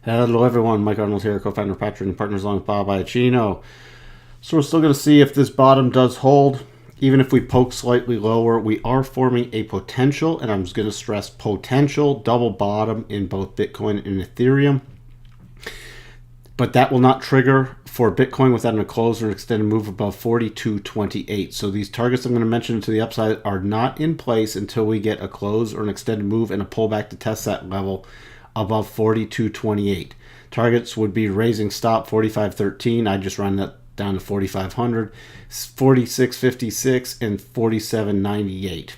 Hello everyone, Mike Arnold here, co-founder of Patrick and Partners along with Bob Iacchino. So we're still going to see if this bottom does hold. Even if we poke slightly lower, we are forming a potential, and I'm just going to stress potential double bottom in both Bitcoin and Ethereum. But that will not trigger for Bitcoin without a close or extended move above 42.28. So these targets I'm going to mention to the upside are not in place until we get a close or an extended move and a pullback to test that level above 42.28. Targets would be raising stop 45.13. I just run that down to 4,500, 46.56, and 47.98.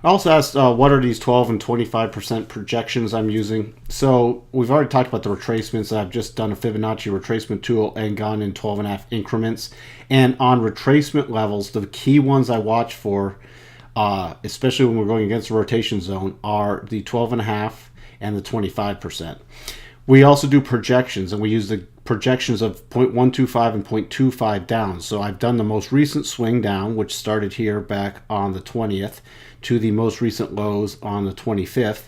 I also asked what are these 12 and 25% projections I'm using. So we've already talked about the retracements. I've just done a Fibonacci retracement tool and gone in 12.5 increments. And on retracement levels, the key ones I watch for, especially when we're going against the rotation zone, are the 12.5 and the 25%. We also do projections, and we use the projections of 0.125 and 0.25 down. So I've done the most recent swing down, which started here back on the 20th, to the most recent lows on the 25th,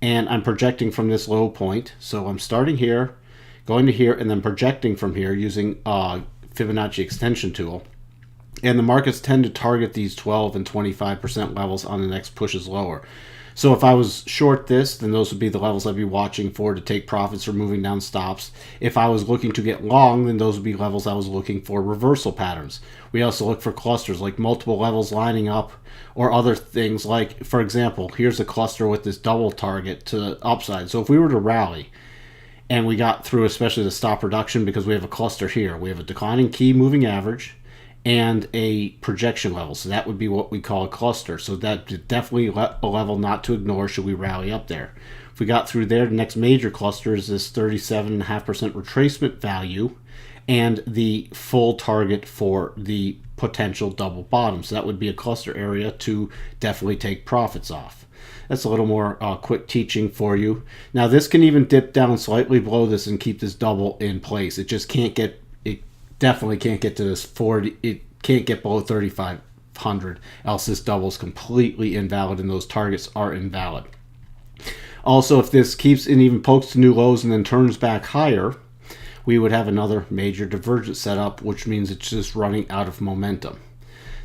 and I'm projecting from this low point. So I'm starting here, going to here, and then projecting from here using Fibonacci extension tool. And the markets tend to target these 12 and 25% levels on the next pushes lower. So if I was short this, then those would be the levels I'd be watching for to take profits or moving down stops. If I was looking to get long, then those would be levels I was looking for reversal patterns. We also look for clusters like multiple levels lining up, or other things like, for example, here's a cluster with this double target to the upside. So if we were to rally and we got through especially the stop reduction, because we have a cluster here, we have a declining key moving average and a projection level. So that would be what we call a cluster. So that definitely a level not to ignore should we rally up there. If we got through there, the next major cluster is this 37.5% retracement value and the full target for the potential double bottom. So that would be a cluster area to definitely take profits off. That's a little more quick teaching for you. Now this can even dip down slightly below this and keep this double in place. It just can't get, it definitely can't get to this 40, it can't get below 3,500, else this double is completely invalid and those targets are invalid. Also, if this keeps and even pokes to new lows and then turns back higher, we would have another major divergence set up, which means it's just running out of momentum.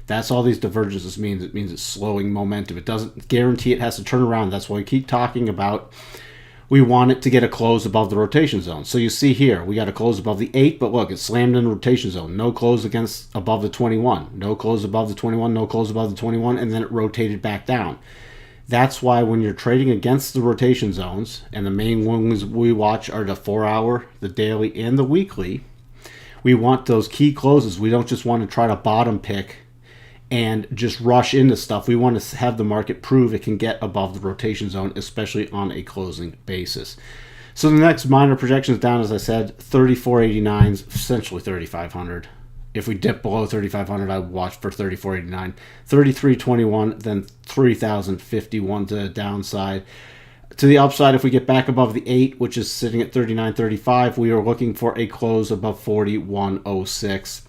That's all these divergences means. It means it's slowing momentum. It doesn't guarantee it has to turn around. That's why we keep talking about we want it to get a close above the rotation zone. So you see here, we got a close above the 8, but look, it slammed in the rotation zone. No close above the 21. No close above the 21, no close above the 21, and then it rotated back down. That's why when you're trading against the rotation zones, and the main ones we watch are the 4-hour, the daily, and the weekly, we want those key closes. We don't just want to try to bottom pick and just rush into stuff. We want to have the market prove it can get above the rotation zone, especially on a closing basis. So the next minor projections down, as I said, 34.89 is essentially 3,500. If we dip below 3,500, I would watch for 34.89. 33.21, then 3,051 to the downside. To the upside, if we get back above the 8, which is sitting at 39.35, we are looking for a close above 41.06.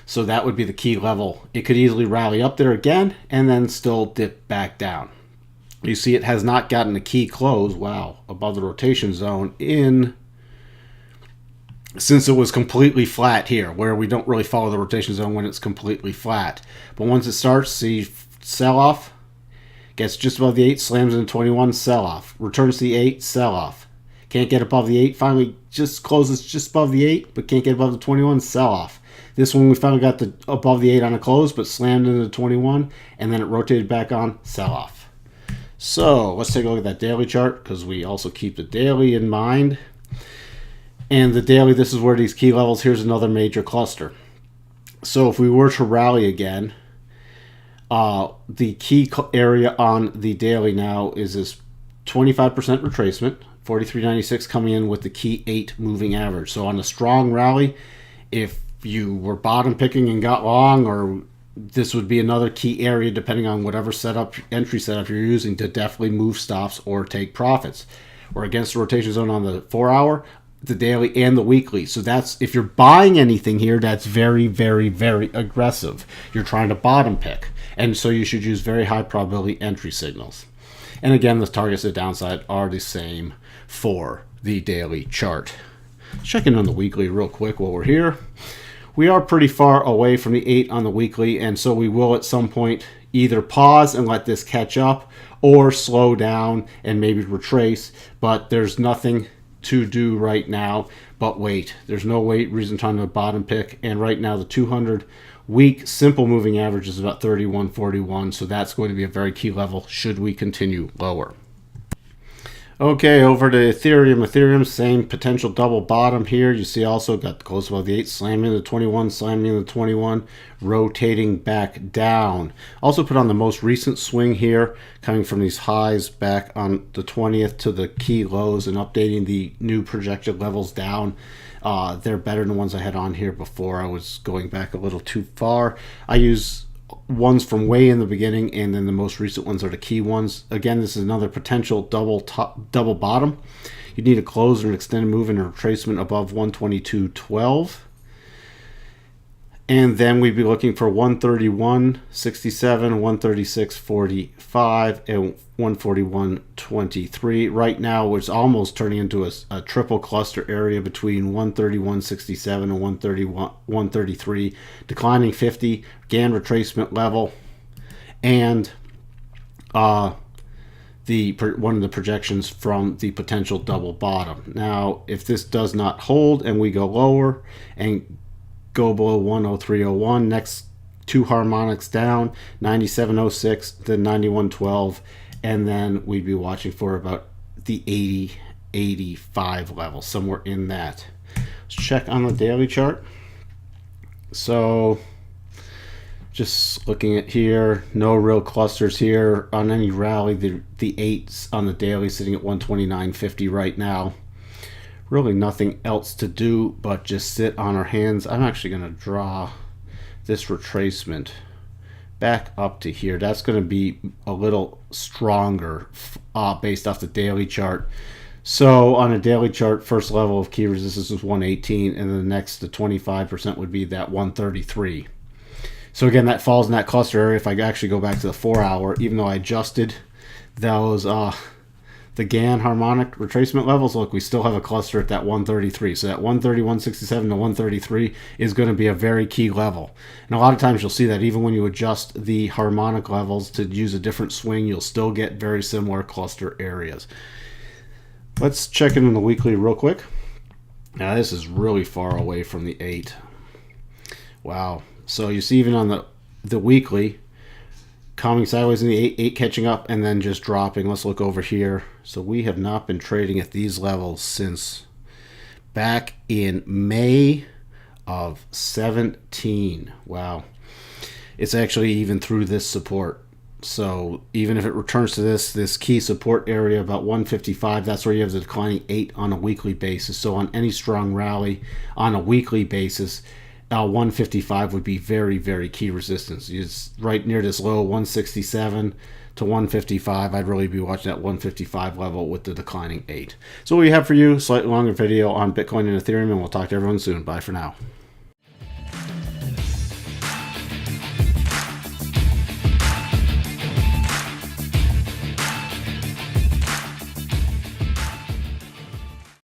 So that would be the key level. It could easily rally up there again and then still dip back down. You see it has not gotten a key close, wow, above the rotation zone since it was completely flat here, where we don't really follow the rotation zone when it's completely flat. But once it starts, see sell off, gets just above the 8, slams into 21, sell off, returns to the 8, sell off. Can't get above the 8, finally just closes just above the 8, but can't get above the 21, sell off. This one we finally got above the 8 on a close, but slammed into the 21, and then it rotated back on, sell off. So let's take a look at that daily chart, because we also keep the daily in mind. And the daily, this is where these key levels, here's another major cluster. So if we were to rally again, the key area on the daily now is this 25% retracement, 43.96 coming in with the key 8 moving average. So on a strong rally, if you were bottom picking and got long, or this would be another key area depending on whatever entry setup you're using to definitely move stops or take profits. We're against the rotation zone on the 4-hour, the daily, and the weekly. So that's, if you're buying anything here, that's very, very, very aggressive. You're trying to bottom pick, and so you should use very high probability entry signals. And again, the targets to the downside are the same for the daily chart. Checking on the weekly real quick while we're here. We are pretty far away from the 8 on the weekly, and so we will at some point either pause and let this catch up or slow down and maybe retrace, but there's nothing to do right now but wait. There's no reason to bottom pick, and right now the 200 week simple moving average is about 31.41, so that's going to be a very key level should we continue lower. Okay, over to Ethereum. Ethereum, same potential double bottom here. You see also got close above the 8, slamming the 21, slamming the 21, rotating back down. Also put on the most recent swing here, coming from these highs back on the 20th to the key lows and updating the new projected levels down. They're better than the ones I had on here before. I was going back a little too far. I use ones from way in the beginning, and then the most recent ones are the key ones. Again, this is another potential double bottom. You need a close or an extended move and a retracement above 122.12. And then we'd be looking for 131.67, 136.45, and 141.23. Right now, it's almost turning into a triple cluster area between 131.67 and 133, declining 50, again retracement level, and one of the projections from the potential double bottom. Now, if this does not hold and we go lower and go below 103.01, next two harmonics down, 97.06, then 91.12, and then we'd be watching for about the 80.85 level, somewhere in that. Let's check on the daily chart. So just looking at here, no real clusters here on any rally. The 8s on the daily sitting at 129.50 right now. Really nothing else to do but just sit on our hands. I'm actually going to draw this retracement back up to here. That's going to be a little stronger based off the daily chart. So on a daily chart, first level of key resistance is 118, and then the next to 25% would be that 133. So again, that falls in that cluster area. If I actually go back to the 4 hour, even though I adjusted those the GAN harmonic retracement levels, look, we still have a cluster at that 133. So that 130, 167 to 133 is going to be a very key level. And a lot of times you'll see that even when you adjust the harmonic levels to use a different swing, you'll still get very similar cluster areas. Let's check in on the weekly real quick. Now this is really far away from the 8. Wow. So you see even on the weekly, coming sideways in the 8 catching up, and then just dropping. Let's look over here. So we have not been trading at these levels since back in May of 17. Wow. It's actually even through this support. So even if it returns to this key support area about 155, that's where you have the declining 8 on a weekly basis. So on any strong rally on a weekly basis, 155 would be very, very key resistance. It's right near this low 167 to 155. I'd really be watching that 155 level with the declining 8. So what we have for you, slightly longer video on Bitcoin and Ethereum, and we'll talk to everyone soon. Bye for now.